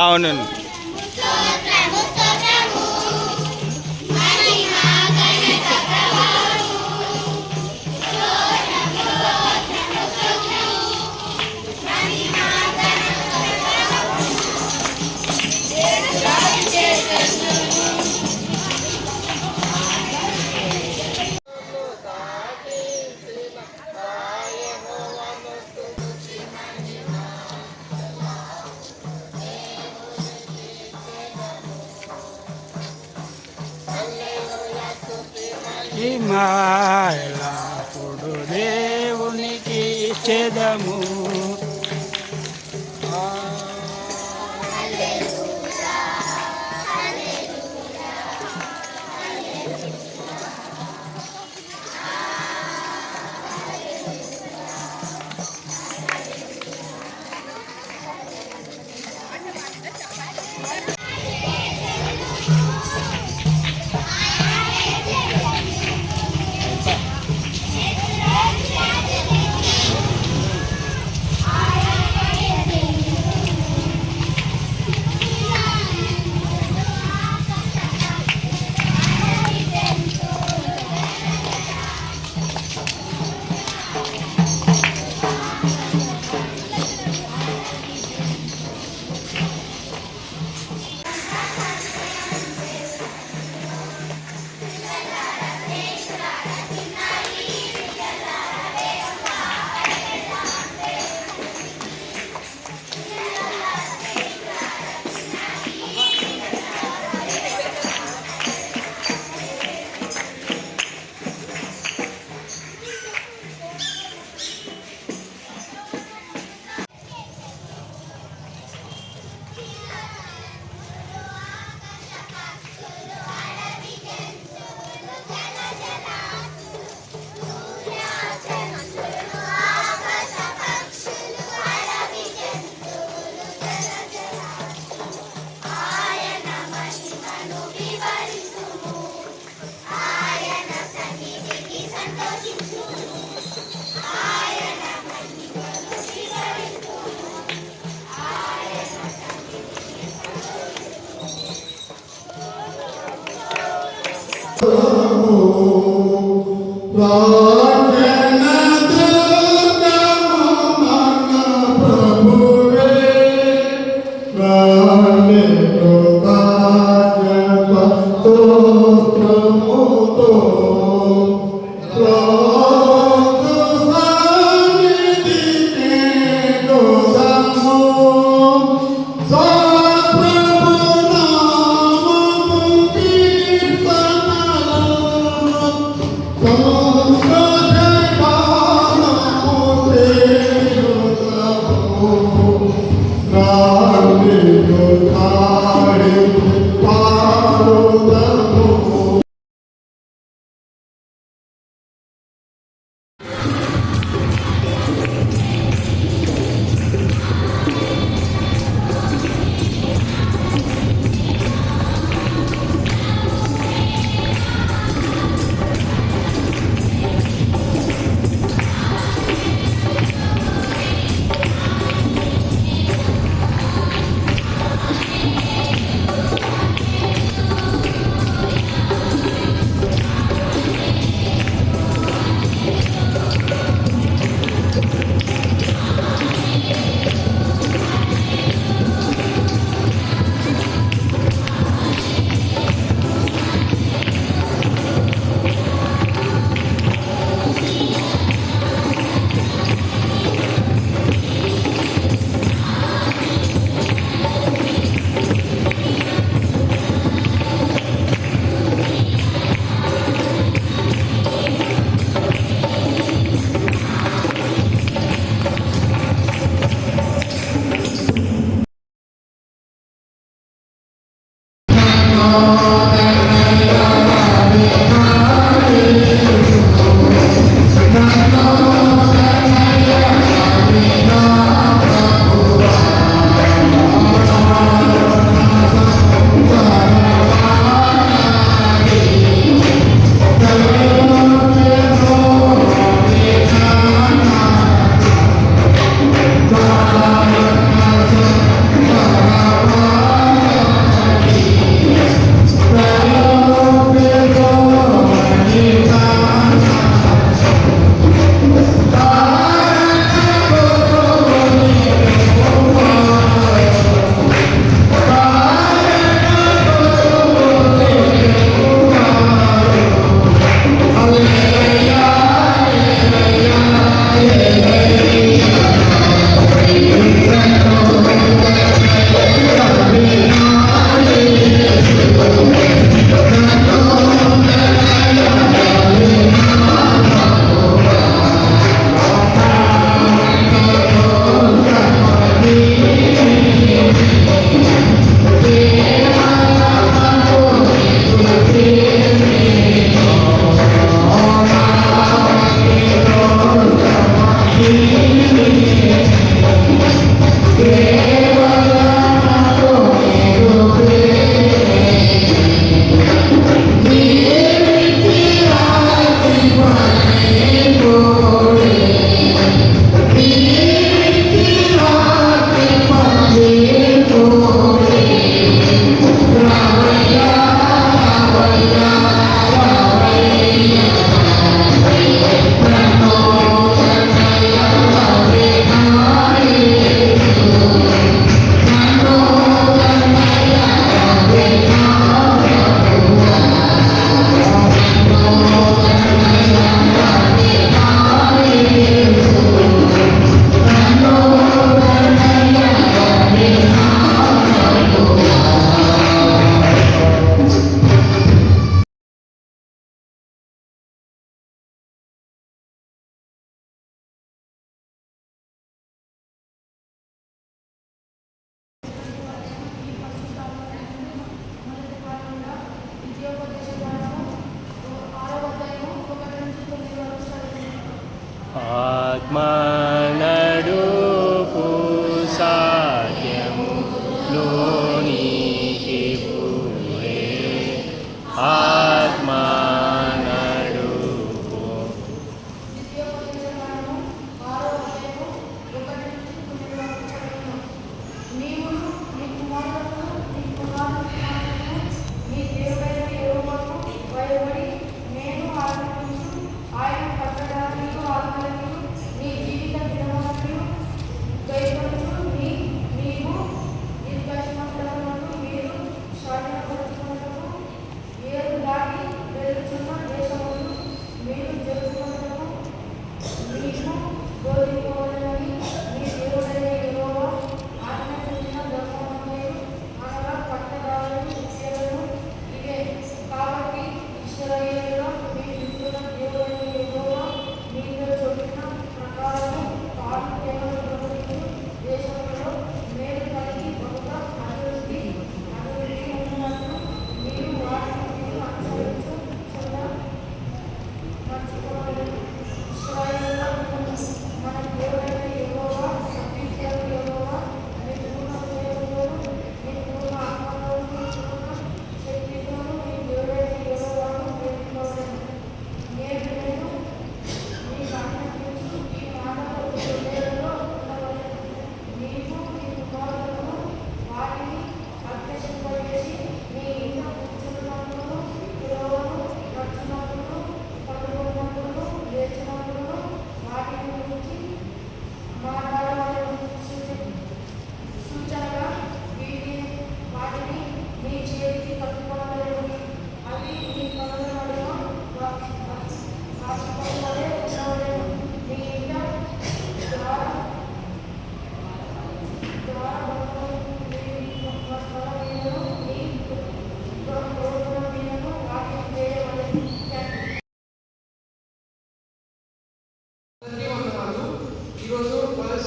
అవునండి. హిమాలపుడు దేవునికి చెదము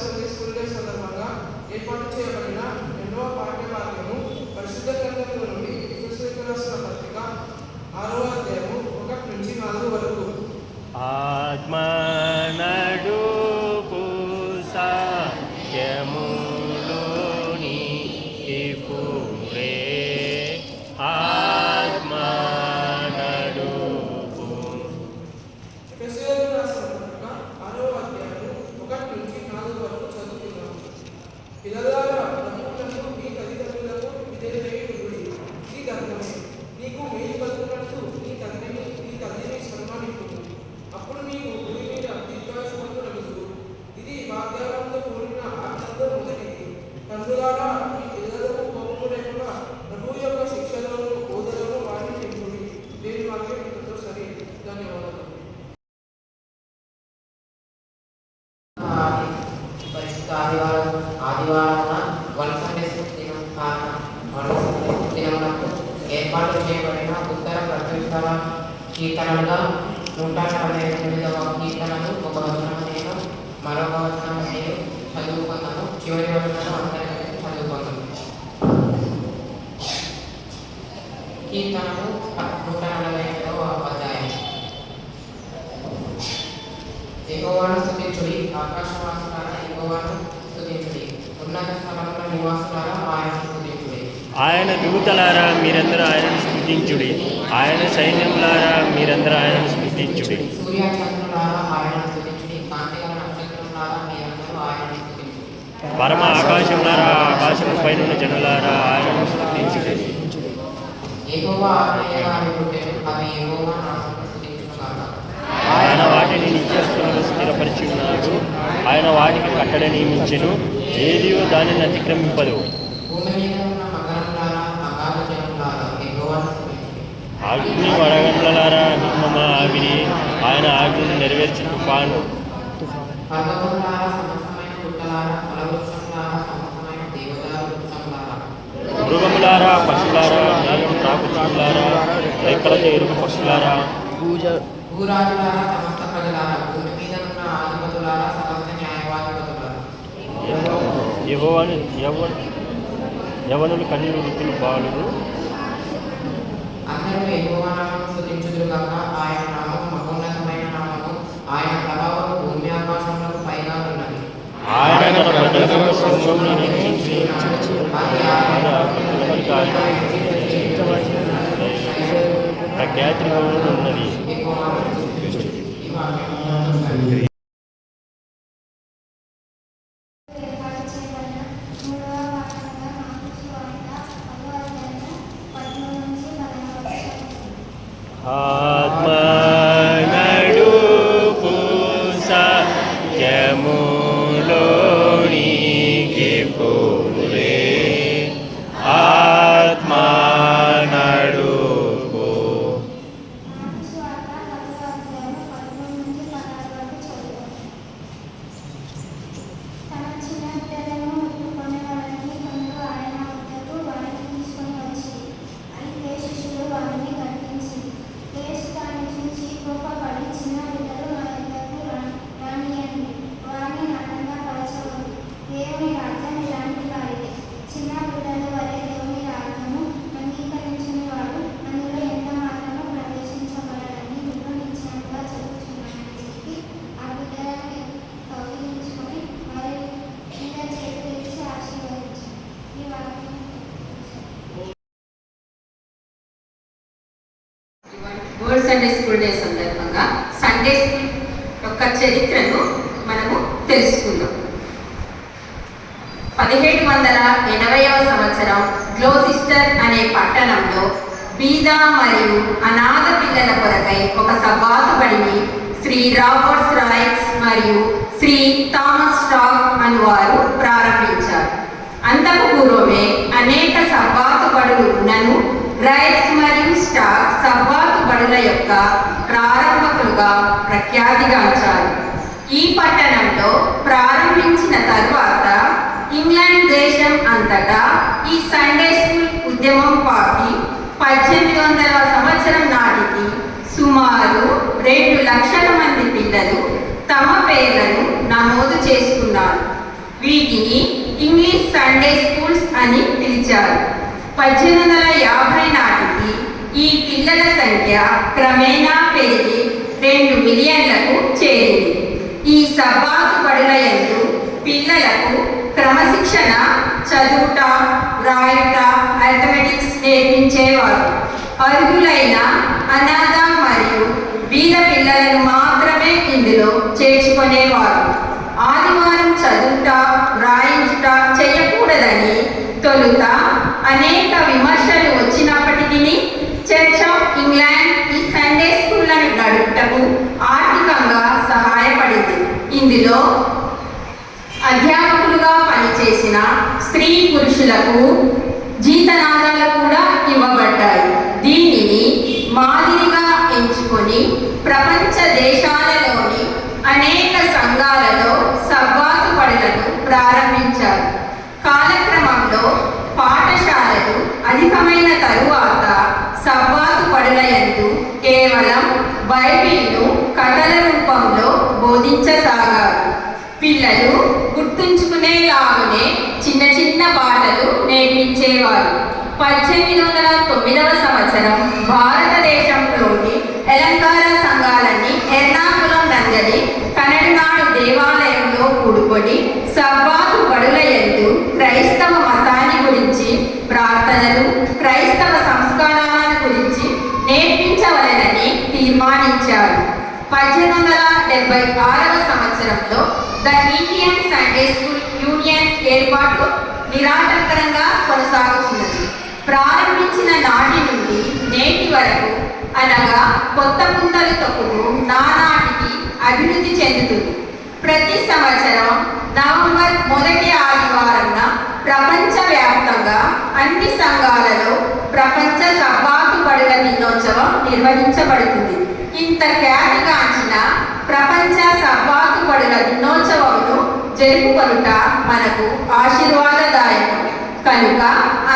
Sunday school day సందర్భంగా ఏర్పాటు చేయబడిన రెండవ పాఠ్యభాగము పరిశుద్ధ గ్రంథంలో నుండి ఎఫెసీయులకు రాసిన పత్రిక 6వ అధ్యాయము 1 నుంచి 4 వరకు. ఆత్మ నడుపు సత్యములోని ఇప్పుడే ఆత్మ నడుపు. ఎఫెసీయులకు రాసిన పత్రిక 6వ అధ్యాయము 1 నుంచి 4 వరకు చదువుతున్నాము. పిల్లలారా, ప్రభువులకు మీ తల్లిదండ్రులకు విధేయులై ఈ ధర్మమే. నీకు మేలు కలుగునట్లు నీ తల్లిని సన్మానించు. అప్పుడు నీకు భూమి మీద దీర్ఘాయుష్మంతుడు కలుగుదు. ఇది వాగ్దానంతో కూడిన ఆజ్ఞలో మొదటిది. తండ్రులారా, మీ పిల్లలకు కోపము లేకుండా ప్రభువు యొక్క శిక్షలను బోధనలను వారిని పెంచుడి. దేని వాక్యం ఇంతతో సరే. ధన్యవాదాలు. ఆదివారం వన్ సండే దినములకు ఏర్పాటు చేయబడిన ఉత్తర ప్రత్యుత్తర కీర్తనలుగా 148వ కీర్తనలు ఒక వచనం నేను మరొక వచనం నేను చదువుకున్నాను. చివరి వచనం అందరికీ చదువుకున్నాను. కీర్తనలు 147వ అధ్యాయం. యెహోవాను స్తుతించుడి, ఆకాశవాసులారా యెహోవాను స్తుతించుడి, ఉన్నత స్థలముల నివాసులారా ఆయనను స్తుతించుడి. ఆయన దూతలారా మీరందరూ ఆయనను స్తుతించుడి, ఆయన సైన్యములారా మీరందరూ ఆయనను స్తుతించుడి. సూర్య చంద్రులారా ఆయనను స్తుతించుడి, కాంతిగల నక్షత్రములారా మీరందరూ ఆయనను స్తుతించుడి. పరమ ఆకాశములారా ఆకాశము పైనున్న జనులారా ఆయనను స్తుతించుడి. యెహోవా ఆజ్ఞగా పుట్టెను, అవి యెహోవా నామమును స్తుతించునుగాక. ఆయన వాటిని నిత్యస్థులను స్థిరపరిచి ఉన్నాడు. ఆయన వాటికి కట్టడ నియమించెను, ఏదియో దానిని అతిక్రమింపదు. భూమి మీద ఉన్న మకరములారా అగాధ జలములారా యెహోవాను స్తుతించుడి. అగ్ని వడగండ్లలారా హిమమ ఆవిరి, ఆయన ఆజ్ఞను నెరవేర్చి తుఫాను. పర్వతములారా సమస్తమైన గుట్టలారా ఫలవృక్షములారా సమస్తమైన దేవదారు వృక్షములారా మృగములారా పశువులారా నేలను ప్రాకులారా రెక్కలతో ఎరుపు పక్షులారా భూరాజులారా సమస్త ప్రజలారా భూమి మీద ఉన్న ఆధిపతులారా సమస్త న్యాయవాధిపతులారా యవనులు కన్యలు వృద్ధులు బాలురు అందరూ యెహోవా నామమును స్తుతించుదురుగాక. ఆయన నామము మహోన్నతమైన నామము, ఆయన ప్రభావం భూమి ఆకాశములకు పైగా ఉన్నది. ఆయన తన ప్రజలకు సింహమును నియమించి ప్రఖ్యాతి ఉన్నది. ఆత్మ నడుపు సత్యములోనికి పోరే ఆత్మ నడుపు. వరల్డ్ సండే స్కూల్ డే సందర్భంగా సండే స్కూల్ యొక్క చరిత్రను మనము తెలుసుకుందాం. 1780వ సంవత్సరం గ్లోసిస్టర్ అనే పట్టణంలో బీద మరియు అనాథ పిల్లల కొరకై ఒక సబ్బాతు బడిని శ్రీ రాబర్ట్స్ రాయిట్స్ మరియు శ్రీ థామస్ స్టాక్ అనువారు ప్రారంభించారు. అంతకు పూర్వమే అనేక సబ్బాతు బడులు ఉన్నను రైట్స్ మరియు స్టాక్ సబ్బాతు బడుల యొక్క ప్రారంభకులుగా ప్రఖ్యాతిగాంచారు. ఈ పట్టణంలో ప్రారంభించిన తరువాత ఇంగ్లాండ్ దేశం అంతటా ఈ సండే స్కూల్ ఉద్యమం పాకి 1800వ సంవత్సరం నాటికి సుమారు 2 లక్షల మంది పిల్లలు తమ పేర్లను నమోదు చేసుకున్నారు. వీటిని ఇంగ్లీష్ సండే స్కూల్స్ అని పిలిచారు. 1850 నాటికి ఈ పిల్లల సంఖ్య క్రమేణా పెరిగి 2 మిలియన్లకు చేరింది. ఈ సబ్బాతు బడుల యందు పిల్లలకు క్రమశిక్షణ, చదువుట, వ్రాయుట, అర్థమెటిక్స్ నేర్పించేవారు. అర్హులైన అనాథ మరియు బీద పిల్లలను మాత్రమే ఇందులో చేర్చుకునేవారు. ఆదివారం చదువుట, వ్రాయించుట చేయకూడదని తొలుత అనేక విమర్శలు వచ్చినప్పటికీ చర్చ్ ఆఫ్ ఇంగ్లాండ్ ఈ సండే స్కూళ్లను నడుపుటకు ఆర్థికంగా సహాయపడింది. ఇందులో అధ్యాపకులుగా పనిచేసిన స్త్రీ పురుషులకు జీతనాదాలు కూడా ఇవ్వబడ్డాయి. దీనిని మాదిరిగా ఎంచుకొని ప్రపంచ దేశాలలోని అనేక సంఘాలలో సబ్బాతు బడులను ప్రారంభించారు. కాలక్రమంలో పాఠశాలలు అధికమైన తరువాత సబ్బాతు బడుల యందు కేవలం బైబిల్ను కథల రూపంలో బోధించసాగారు. పిల్లలు గుర్తుంచుకునేలాగానే చిన్న చిన్న పాటలు నేర్పించేవారు. 1809వ సంవత్సరం భారతదేశంలోని అలంకార సంఘాలన్నీ ఎర్నాకుళం నందలి కన్నడనాడు దేవాలయంలో కూడుకొని సబ్బాతు బడుల యందు క్రైస్తవ మతాన్ని గురించి, ప్రార్థనలు, క్రైస్తవ సంస్కారాలను గురించి నేర్పించవలెనని తీర్మానించారు. 1876వ సంవత్సరంలో the Indian Sunday school union ఏర్పాటు నిరాటంకరంగా కొనసాగుతున్నది. ప్రారంభించిన నాటి నుండి నేటి వరకు, అనగా కొత్త పుంతలు తొక్కుతూ నానాటికి అభివృద్ధి చెందుతుంది. ప్రతి సంవత్సరం నవంబర్ 1వ ఆదివారంన ప్రపంచవ్యాప్తంగా అన్ని సంఘాలలో ప్రపంచ సబ్బాతు బడుల దినోత్సవం నిర్వహించబడుతుంది. ఇంత ఖ్యాతిగాంచిన ప్రపంచ సబ్బాతు బడుల దినోత్సవమును జరుపుకొనుట మనకు ఆశీర్వాదదాయకం. కనుక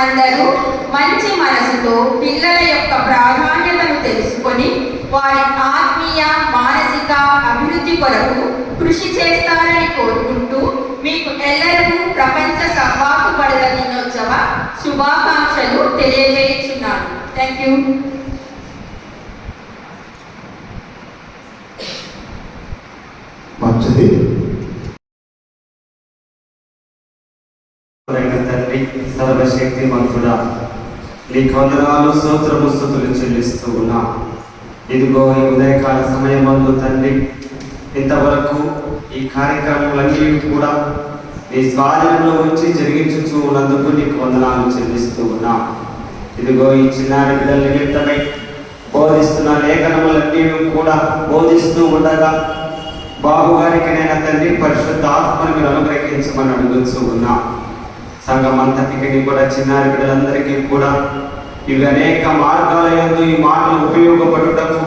అందరూ మంచి మనసుతో పిల్లల యొక్క ప్రాధాన్యతను తెలుసుకొని వారి ఆత్మీయ, మానసిక అభివృద్ధి కొరకు కృషి చేస్తారని కోరుకుంటూ మీకు ఎల్లరికూ ప్రపంచ సబ్బాతు బడుల దినోత్సవ శుభాకాంక్షలు తెలియజేస్తున్నాను. Thank you. మంచిది. తండ్రి, సర్వశక్తి మంతుడా, నీకు వందనాలు, స్తోత్రము, స్తుతులు చెల్లిస్తూ ఉన్నా. ఇదిగో ఈ ఉదయకాల సమయమందు తండ్రి, ఇంతవరకు ఈ కార్యక్రమాలన్నీ కూడా నీ స్వాధీనంలో వచ్చి జరిగించుచూ ఉన్నందుకు నీకు వందనాలు చెల్లిస్తూ ఉన్నా. ఇదిగో ఈ చిన్నారి బిడ్డల నిమిత్తమై బోధిస్తున్న లేఖనములన్నీ కూడా బోధిస్తూ ఉండగా బాబు గారికి నేను తండ్రి పరిశుద్ధ ఆత్మను మీరు అనుగ్రహించమని అడుగుతూ ఉన్నా. సంఘం అంతటికి కూడా చిన్నారి బిడ్డలందరికీ కూడా ఇవి అనేక మార్గాల యందు ఈ మాటలు ఉపయోగపడుటకు,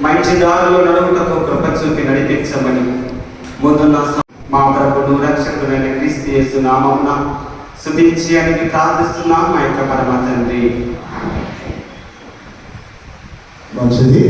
మంచి దారిలో నడుపుటకు కృప చూపి నడిపించమని ముందున్న మా ప్రభువును రక్షకుడైన క్రీస్తు యేసు నామమున స్తుతించి అని ప్రార్థిస్తున్నాం మా యొక్క పరమ తండ్రి. మంచిది.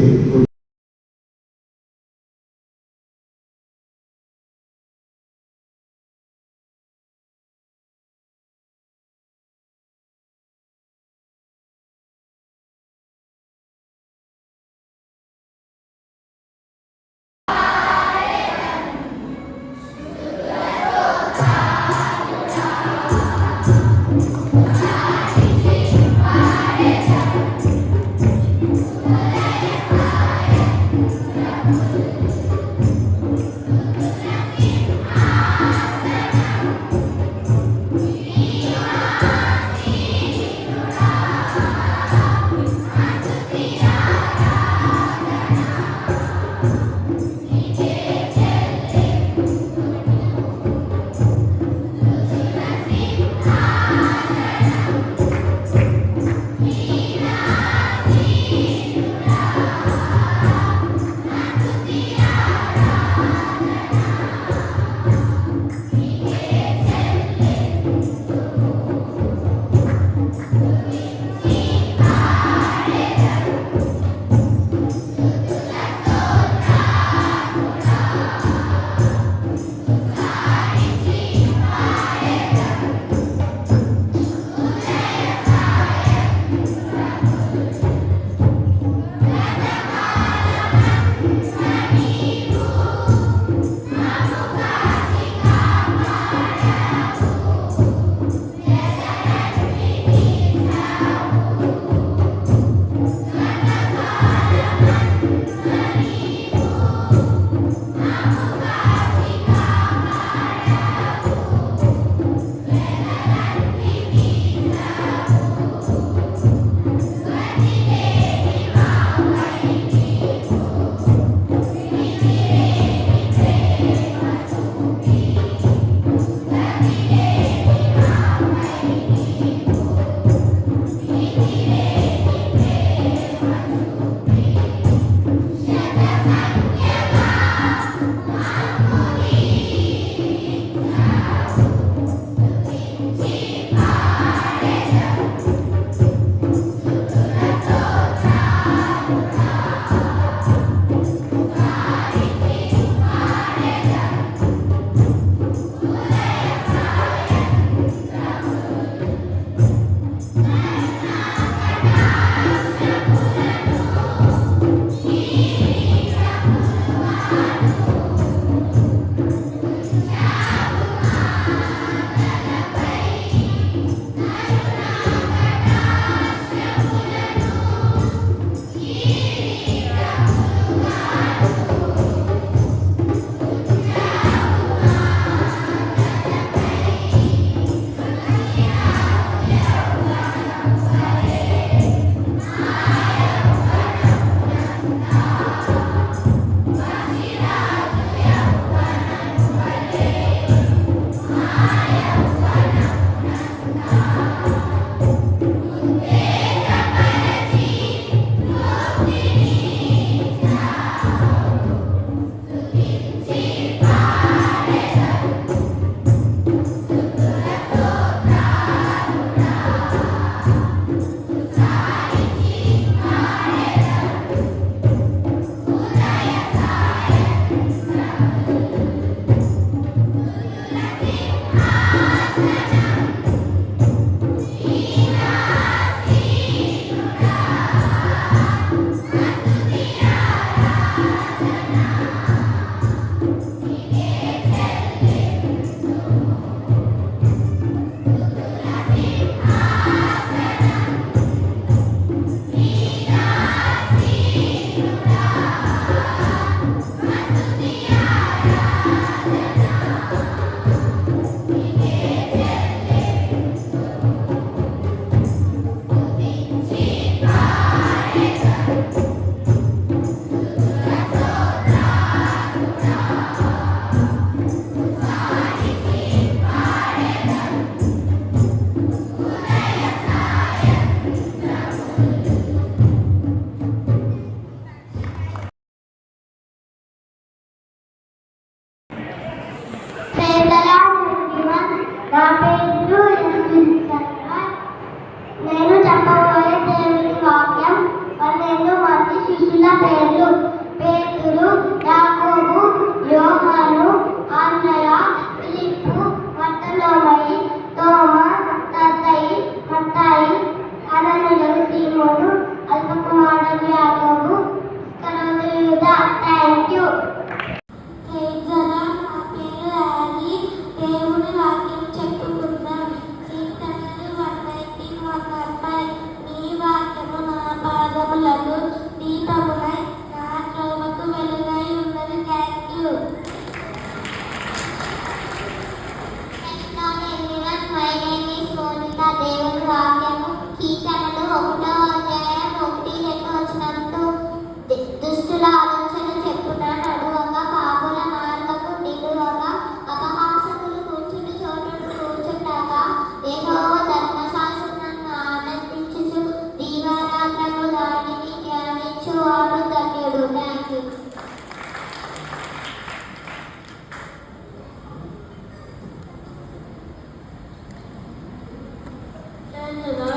చెవులు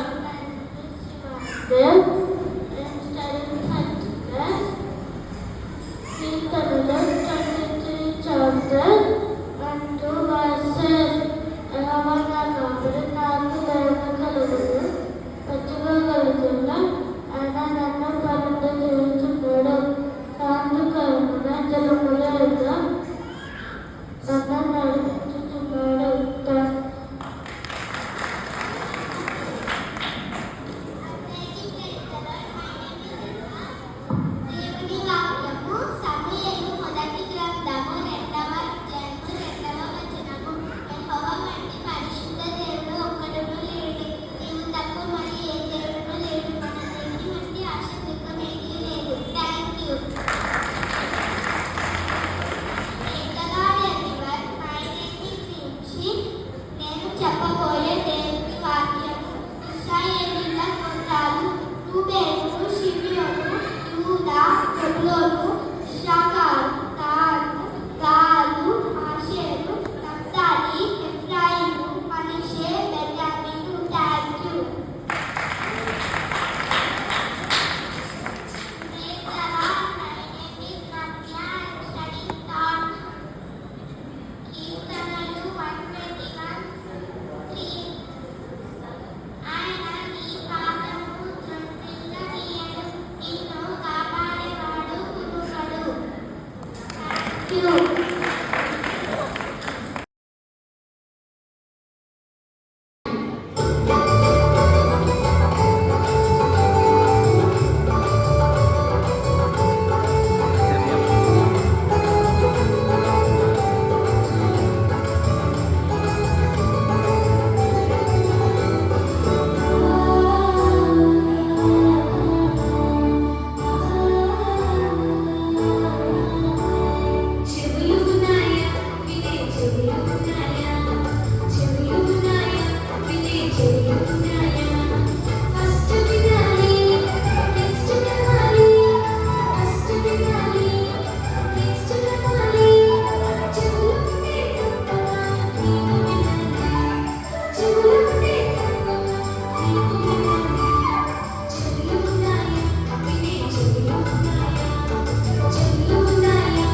ఉన్నాయా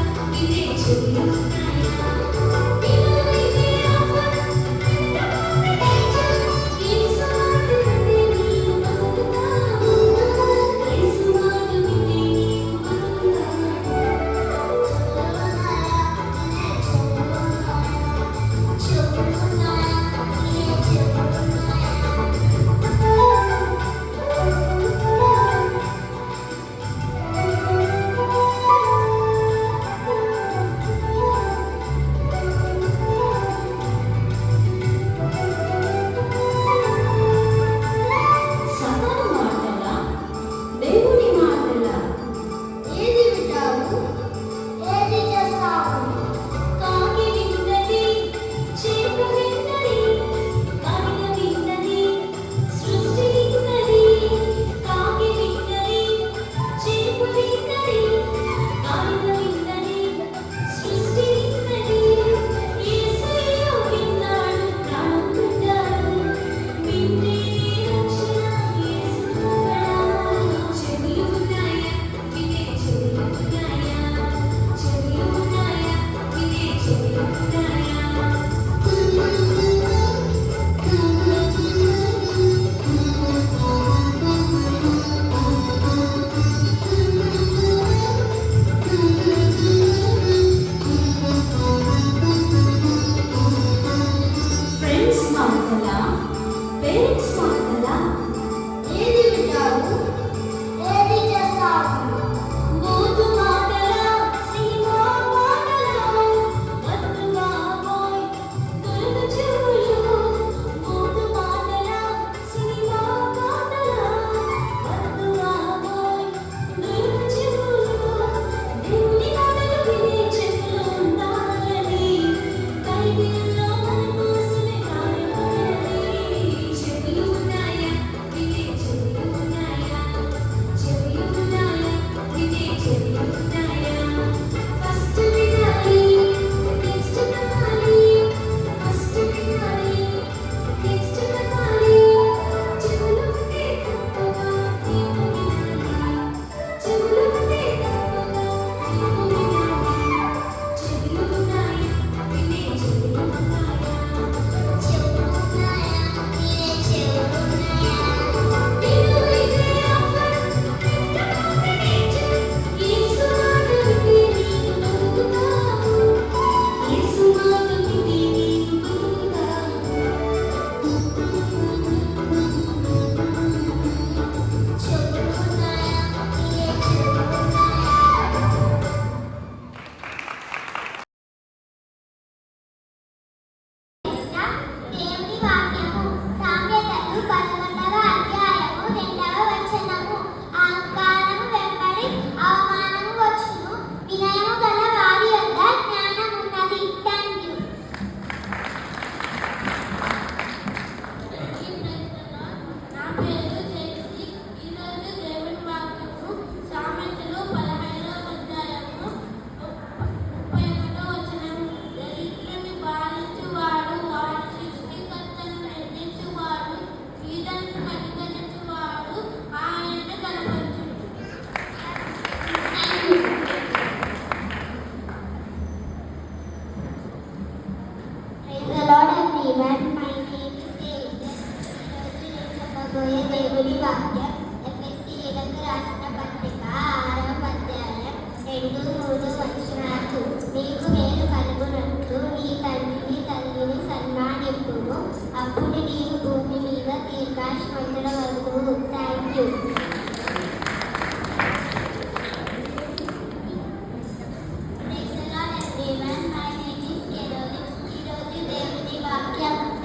దేవుని వాక్యం ఎఫెసీయులకు రాసిన పత్రిక 6వ అధ్యాయం 2-3 వచనాలు. నీకు మేలు కలుగునట్లు నీ తండ్రిని తల్లిని సన్మానింపుము, అప్పుడు నీవు భూమి మీద దీర్ఘాయుష్మంతుడవగుదువు. Thank you.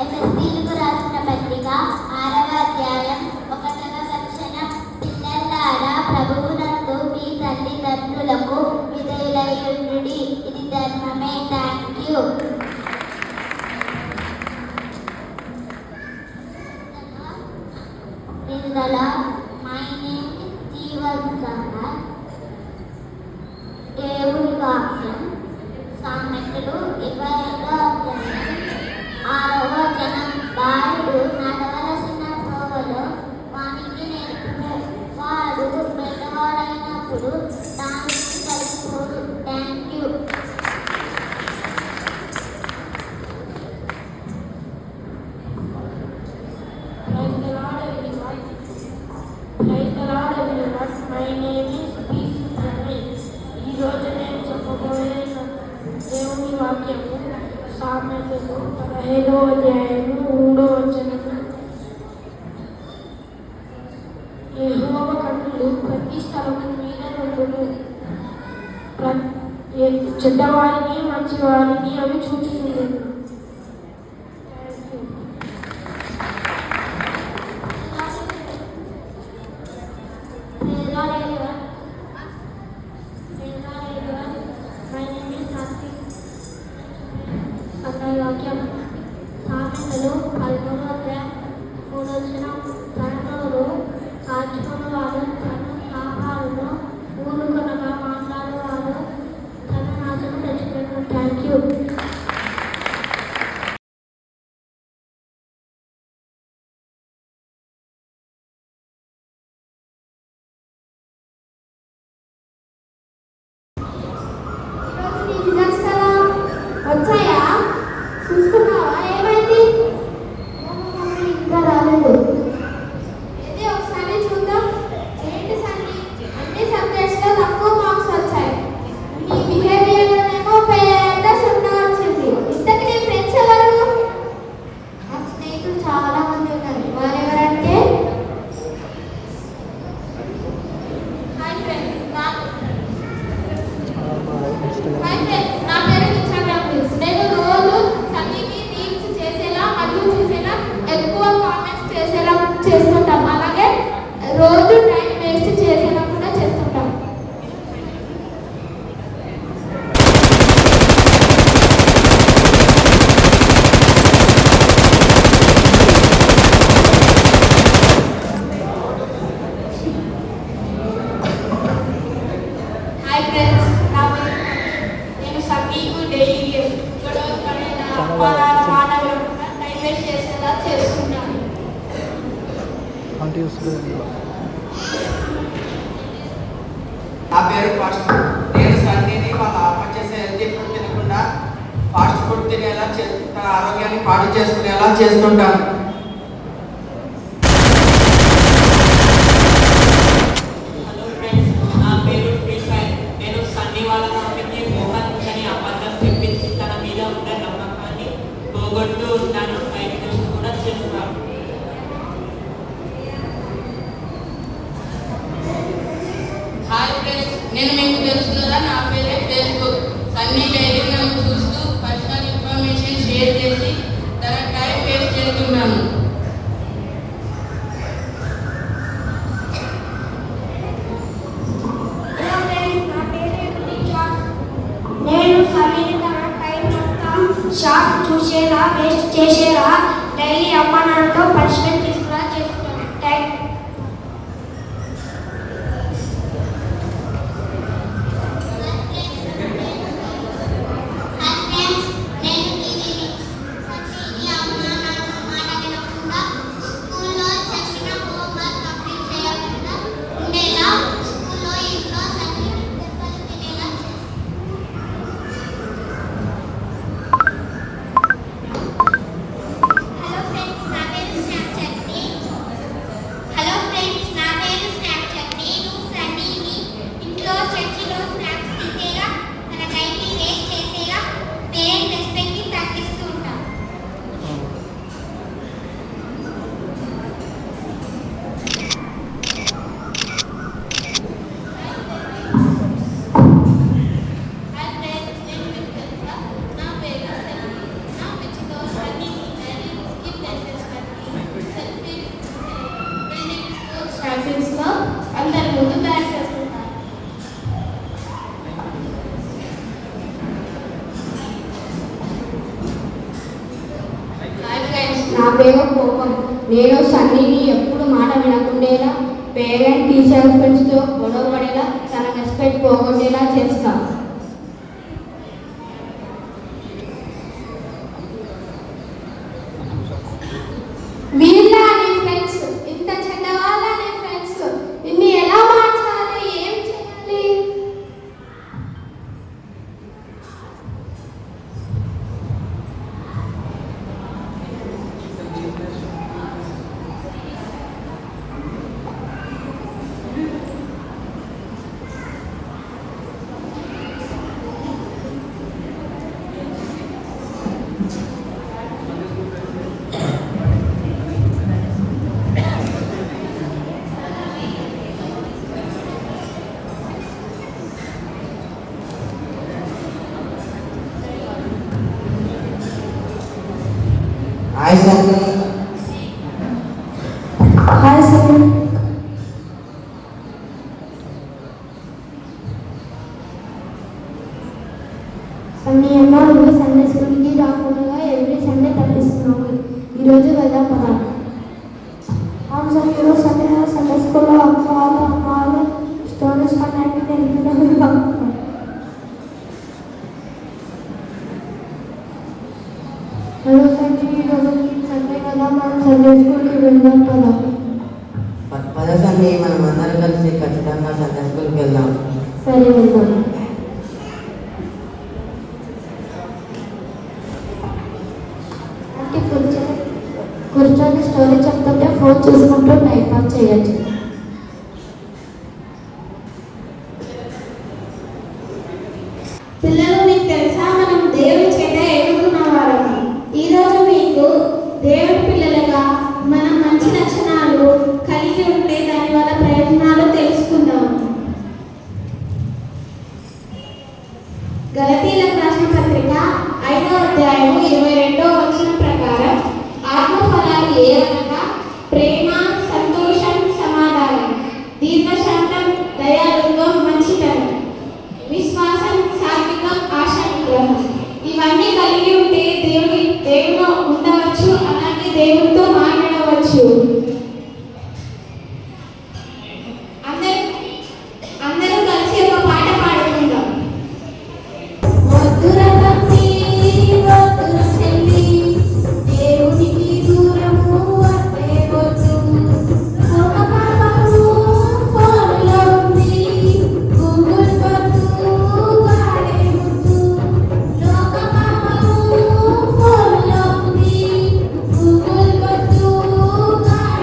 ఎఫెసీయులకు రాసిన పత్రిక 6వ అధ్యాయం 1వ వచనం. పిల్లలారా, ప్రభువునందు మీ తల్లిదండ్రులకు విధేయులై ఉండుడి, ఇది ధర్మమే. Thank you. My name is Jeevan Kumar. దేవుని వాక్యం సామెతలు 25వ అధ్యాయం 6వ వచనం. బాలుడు నడవలసిన త్రోవలో వానికి నేర్పుము, వాడు పెద్దవాడైనప్పుడు దానికి కలిసిపోడు. Thank you. My name is P. ఈరోజు నేను చెప్పబోయే దేవుని వాక్యము సామెతలు 15వ అధ్యాయము 3వ వచనము. యెహోవా కన్నులు ప్రతి స్థలము మీద నుండును, చెడ్డవారిని మంచివారిని అవి చూచుచుండును. వాక్యం సామెతలు 15వ అధ్యాయం 3వ వచనం. తనను కాచుకున్నవాడు తను కాపాడును, ఊరుకొనగా మాట్లాడేవాడు తన నాశనం తెచ్చుకున్నాడు. Thank you. వచ్చాయా? చూసుకున్నావా? ఏమైంది? ఇంకా రాలేదు. అయితే ఒకసారి చూద్దాం. ఏంటి సన్ని, అన్ని సబ్జెక్ట్స్లో తక్కువ మార్క్స్ వచ్చాయి. నీ బిహేవియర్లోనేమో పెద్ద 0 వచ్చింది. ఇంతకు నీ ఫ్రెండ్స్ ఎవరు? నాకు స్నేహితులు చాలా మంది ఉన్నారు. వారెవరంటే హాయ్ ఫ్రెండ్స్, నా పేరు ఇన్స్టాగ్రామ్ రీల్స్. నేను రోజు సన్నీకి రీల్స్ చేసేలా మరియు చూసేలా ఎక్కువ కామెంట్స్ చేసేలా చేస్తుంటాం. అలాగే రోజు టైం వేస్ట్ చేసేలా కూడా చేస్తుంటాం. హాయ్ ఫ్రెండ్స్, నా పేరు నేను సన్నీకు డైలీ గొడవ పడేలా అప్పాలాల మానవులు కూడా టైం వేస్ట్ చేసేలా చేస్తున్నాను. నా పేరు ఫాస్ట్ ఫుడ్. నేను సన్నీని వాళ్ళ అమ్మ చేసే హెల్తీ ఫుడ్ తినకుండా ఫాస్ట్ ఫుడ్ తినేలా తన ఆరోగ్యాన్ని పాడు చేసుకునేలా చేస్తుంటాను. హలో ఫ్రెండ్స్, నా పేరు ఫ్రీ ఫైర్. నేను సన్నీ వాళ్ళ మమ్మీకి మోహన్ అని అబద్ధం చెప్పించి తన మీద ఉన్న నమ్మకాన్ని పోగొట్టు ఉంటాను. టైం వేస్ట్ కూడా చేస్తాను. హాయ్ ఫ్రెండ్స్, నేను మీకు తెలుసు కదా, నా పేరే ఫేస్బుక్. సన్నీ డైలీ నన్ను చూస్తూ పర్సనల్ ఇన్ఫర్మేషన్ షేర్ చేసి తన టైం వేస్ట్ చేస్తున్నాను. నేను సన్నీని తన టైం మొత్తం షార్ట్ చూసేలా వేస్ట్ చేసేలా డైలీ అమ్మ నాన్నతో పనిష్మెంట్ తీసుకురా చేస్తున్నాను. Thank you. హలో ఫ్రెండ్స్, అందరి ముందు బ్యాట్ చేస్తున్నారు. హాయ్ ఫ్రెండ్స్, నా పేరు కోపం. నేను సన్నీని ఎప్పుడు మాట వినకుండేలా, పేరెంట్ టీచర్ ఫ్రెండ్స్తో గొడవ పడేలా, తన రెస్పెక్ట్ పోగొట్టేలా చేస్తా. వీళ్ళ నీ ఫ్రెండ్స్, ఇంత చెడ్డవాళ్ళ నీ ఫ్రెండ్స్, నిన్ను ఎలా మార్చాలి, ఏం చేయాలి? హాయ్ సన్నీ. హాయ్ సన్నీ. సన్నీ అమ్మ, నువ్వు సండే స్కూల్కి రాకుండా ఎవ్రీ సండే తప్పిస్తున్నావు. ఈరోజు వెళ్దాం పదా. అవును సార్, ఈరోజు సండే స్కూల్లో అమ్మ వాళ్ళు స్టోరీస్ పన్నట్టు తెలియడం. హలో సండే, ఈరోజు సండే కదా, మనం సండే స్కూల్కి వెళ్దాం పదా. పద సన్నీ, మనం అందరం కలిసి ఖచ్చితంగా సండే స్కూల్కి వెళ్దాం. సరే వెళ్దాం. అంటే కూర్చొని స్టోరీ చెప్తుంటే ఫోన్ చూసుకుంటూ టైం పాస్ చేయొచ్చు. పిల్లలు, మీకు తెలుసా మనం దేవుడి చేత ఎదుగుతున్న వారని. ఈరోజు మీకు దేవుడి పిల్లలుగా మనం మంచి లక్షణాలు కలిగి ఉంటే దానివల్ల ప్రయోజనాలు తెలుసుకుందాం. గలతీయులకు రాసిన పత్రిక 5వ అధ్యాయం 22వ వచనం ప్రకారం ఆత్మఫలాలు ఏవనగా ప్రేమ, సంతోషం, సమాధానం, దీర్ఘశాంతం, దయాళుత్వం, మంచితనం, విశ్వాసం, సాత్వికం, ఆశా నిగ్రహం. ఇవన్నీ కలిగి ఉంటే దేవుడు ఉండవచ్చు, అలాగే దేవుడితో మాట్లాడవచ్చు. అందరూ కలిసి ఒక పాట పాడుకుందాం. వద్దుర భక్తి, వద్దుర చెల్లి, దేవునికి దూరము అంటే వద్దు. ఒక పాపము ఫోన్లో ఉంది, గూగుల్ వద్దు, వాడే ముద్దు. లోక పాపము ఫోన్లో ఉంది, గూగుల్ వద్దు, వాడే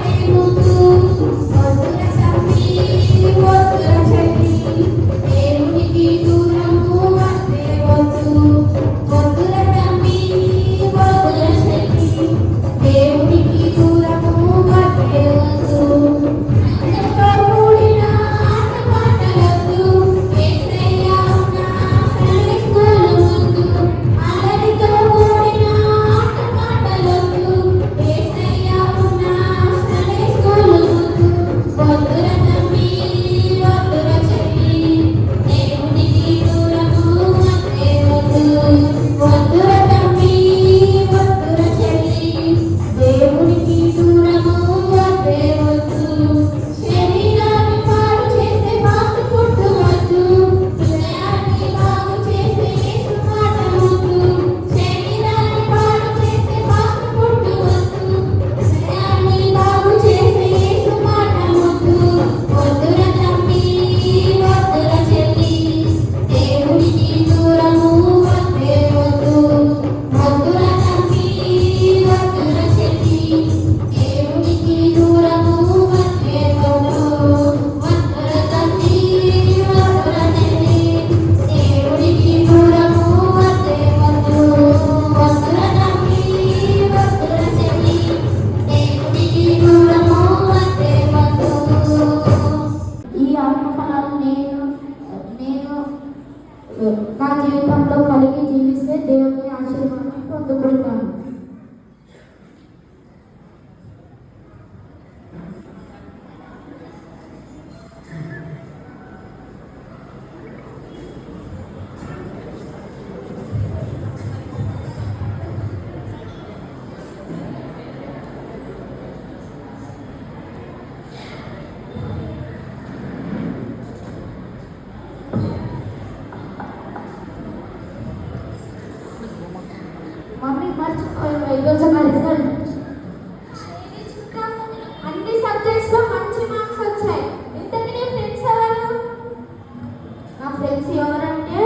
మర్చిపోయాను. ఈరోజు నా రిజల్ట్ అన్ని సబ్జెక్ట్స్లో మంచి మార్క్స్ వచ్చాయి. ఇంతకీ నీ ఫ్రెండ్స్ ఎవరు? నా ఫ్రెండ్స్ ఎవరంటే,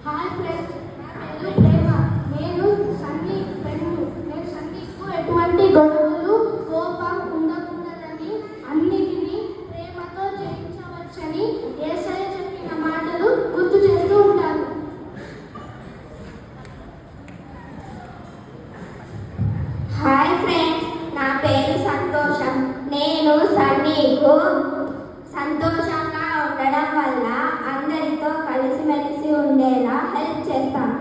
హాయ్ ఫ్రెండ్స్, నా పేరు ప్రేమ. నేను సన్నీ ఫ్రెండ్. నేను సన్నీకు ఎటువంటి గొడవలు కోపం ఉండకూడదని, అన్నిటినీ ప్రేమతో జయించవచ్చని యేసయ్య చెప్పిన మాటలు గుర్తు చేస్తూ ఉంటాను. హాయ్ ఫ్రెండ్స్, నా పేరు సంతోషం. నేను సన్నీకు సంతోషంగా ఉండడం వల్ల అందరితో కలిసిమెలిసి ఉండేలా హెల్ప్ చేస్తాను.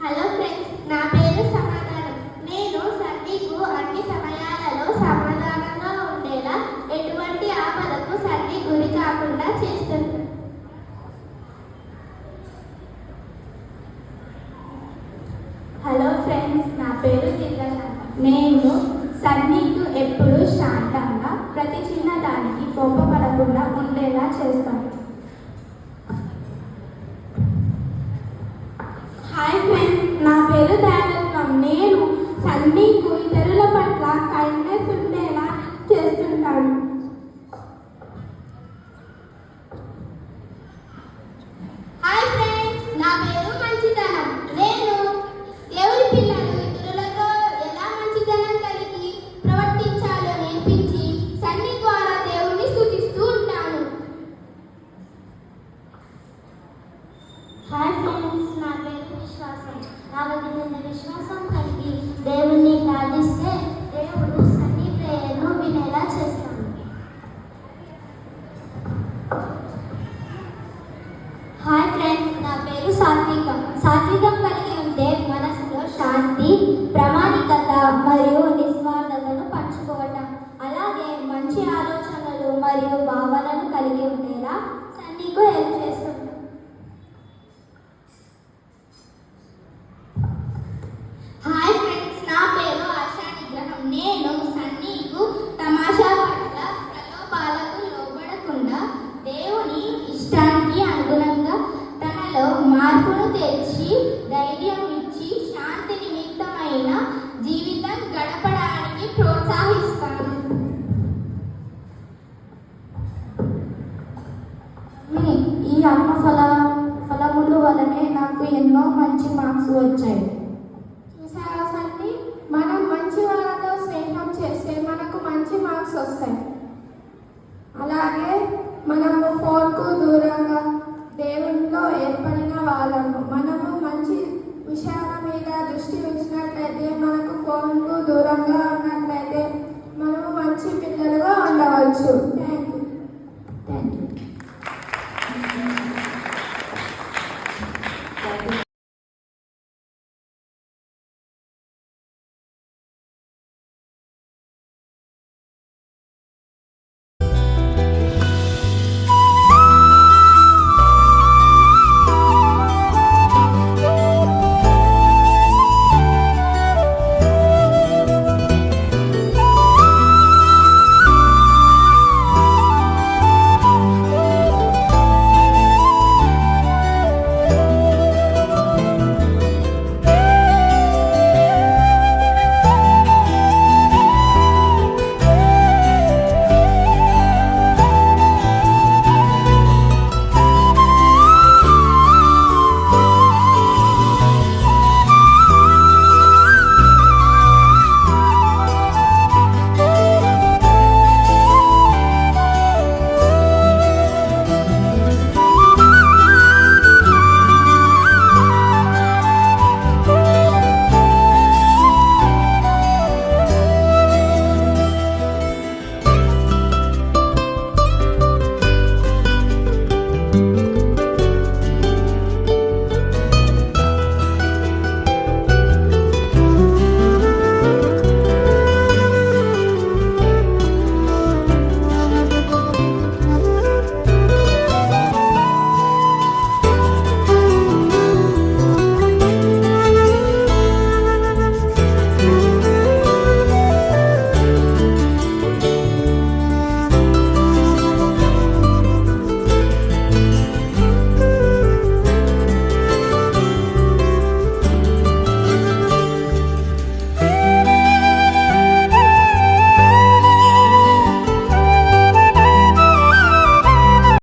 హలో ఫ్రెండ్స్, నా పేరు సమాధానం. నేను సన్నీకు అన్ని సమయాలలో సమాధానంగా ఉండేలా, ఎటువంటి ఆపదకు సన్నీ గురి కాకుండా చేస్తున్నాను. హలో ఫ్రెండ్స్, నా పేరు దివ్యశాంత. నేను సన్నీకు ఎప్పుడు శాంతంగా, ప్రతి చిన్న దానికి కోపపడకుండా ఉండేలా చేస్తాను. హాయ్ ఫ్రెండ్స్, నా పేరు దయారత్నం. నేను సన్నీకు ఇతరుల పట్ల కైండ్నెస్ ఉండేలా చేస్తుంటాను. హాయ్ ఫ్రెండ్స్, నా పేరు మంచితనం. నేను దేవుడి పిల్లలు ఇతరులతో ఎలా మంచితనం కలిగి ప్రవర్తించాలో నేర్పించి సన్నీ ద్వారా దేవుణ్ణి స్తుతిస్తూ ఉంటాను. హాయ్ ఫ్రెండ్స్, నా పేరు విశ్వాసం. కాబట్టి నేను విశ్వాసం కలిగి దేవుణ్ణి ప్రార్థిస్తే దేవుడు సన్నీ ప్రేయర్ను వినేలా చేస్తాను. హాయ్ ఫ్రెండ్స్, నా పేరు సాత్వికం. సాత్వికం కలిగి ఉంటే మనసులో శాంతి, ప్రామాణికత మరియు నిస్వార్థతను పంచుకోవటం, అలాగే మంచి ఆలోచనలు మరియు భావనలు కలిగి ఉండేలా సన్నీకు హెల్ప్ చేస్తుంది. హాయ్ ఫ్రెండ్స్, నా పేరు ఆశా నిగ్రహం. నేను సన్నీకు తమాషా పట్ల ప్రలోభాలకు లోబడకుండా దేవుని ఇష్టానికి అనుగుణంగా తనలో మార్పును తెచ్చి ధైర్యం ఇచ్చి శాంతి నిమిత్తమైన జీవితం గడపడానికి ప్రోత్సహిస్తాను. ఈ అమ్మ ఫలముల వలనే నాకు ఎన్నో మంచి మార్క్స్ వచ్చాయి. చూసారా సన్నీ, మనం మంచి వాళ్ళతో స్నేహం చేస్తే మనకు మంచి మార్క్స్ వస్తాయి. అలాగే మనము ఫోన్కు దూరంగా దేవునిలో ఏర్పడిన వాళ్ళము. మనము మంచి విషయాల మీద దృష్టి ఉంచినట్లయితే మనకు ఫోన్కు దూరంగా